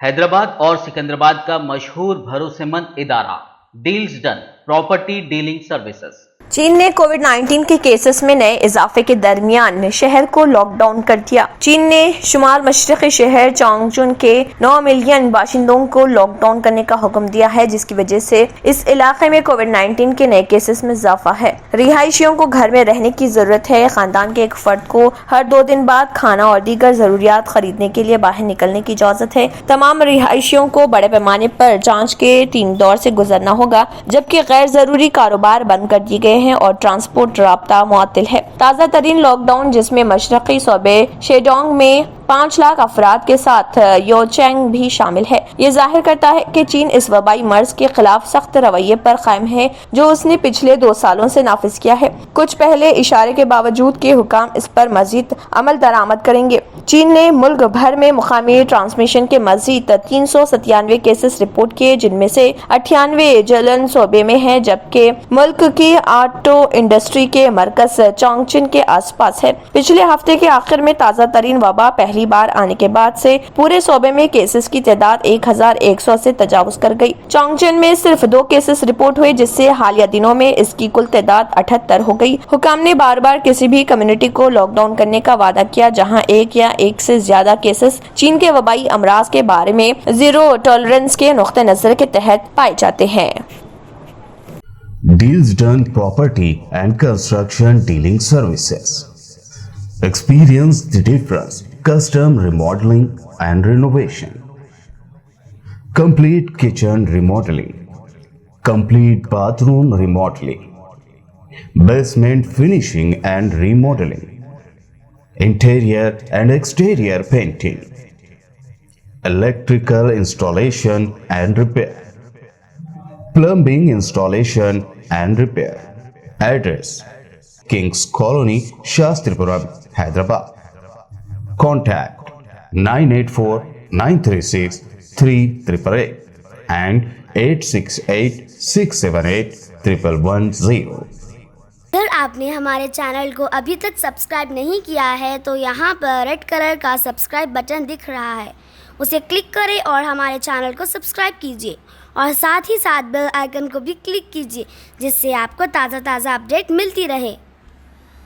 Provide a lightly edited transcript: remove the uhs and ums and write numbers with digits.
हैदराबाद और सिकंदराबाद का मशहूर भरोसेमंद इदारा deals done property dealing services. चीन ने कोविड-19 के केसेस में नए इजाफे के दरमियान शहर को लॉकडाउन कर दिया। चीन ने शुमाल मशरक़ी शहर चोंगजुन के 9 मिलियन बाशिंदों को लॉकडाउन करने का हुक्म दिया है, जिसकी वजह से इस इलाके में कोविड-19 के नए केसेस में इजाफा है। रिहायशियों को घर में रहने की जरूरत है। खानदान के एक फर्द को हर 2 दिन बाद खाना और दीगर जरूरियात खरीदने के लिए बाहर निकलने की इजाजत है। तमाम रिहायशियों को बड़े पैमाने पर जाँच के 3 दौर से गुजरना होगा, जबकि गैर जरूरी कारोबार बंद कर दिए गए हैं और ट्रांसपोर्ट राब्ता मुअत्तल है। ताज़ा तरीन लॉकडाउन, जिसमें मशरक़ी सूबे शेडोंग में 5 लाख अफराद के साथ योचेंग भी शामिल है, ये जाहिर करता है कि चीन इस वबाई मर्ज के खिलाफ सख्त रवैये पर कायम है जो उसने पिछले 2 सालों से नाफिज किया है। कुछ पहले इशारे के बावजूद के हुकाम इस पर मजीद अमल दरामद करेंगे। चीन ने मुल्क भर में मुकामी ट्रांसमिशन के मजीद 397 केसेस रिपोर्ट किए, जिनमें से 98 जलन सूबे में है, जबकि मुल्क की ऑटो इंडस्ट्री के मरकज चोंगजुन के आसपास है। पिछले हफ्ते के आखिर में ताज़ा तरीन वबा पहली बार आने के बाद से पूरे सूबे में केसेस की तादाद 1100 से तजावुज कर गई। चोंगजुन में सिर्फ 2 केसेस रिपोर्ट हुए, जिससे हालिया दिनों में इसकी कुल तादाद 78 हो गई। हुकाम ने बार बार किसी भी कम्युनिटी को लॉकडाउन करने का वादा किया जहां एक या एक से ज्यादा केसेस चीन के वबाई अमराज के बारे में जीरो टॉलरेंस के नुक्ते नजर के तहत पाए जाते हैं। Deals Done Property and Construction Dealing Services. Experience the difference. Custom remodeling and renovation. Complete kitchen remodeling. Complete bathroom remodeling. Basement finishing and remodeling. Interior and exterior painting. Electrical installation and repair. Plumbing installation and repair. Address: Kings Colony, Shastripuram, Hyderabad. Contact 984-936-3888 and 868-678-1110. अगर आपने हमारे channel को अभी तक subscribe नहीं किया है तो यहाँ पर रेड कलर का सब्सक्राइब बटन दिख रहा है, उसे क्लिक करें और हमारे चैनल को सब्सक्राइब कीजिए और साथ ही साथ बेल आइकन को भी क्लिक कीजिए, जिससे आपको ताज़ा अपडेट मिलती रहे।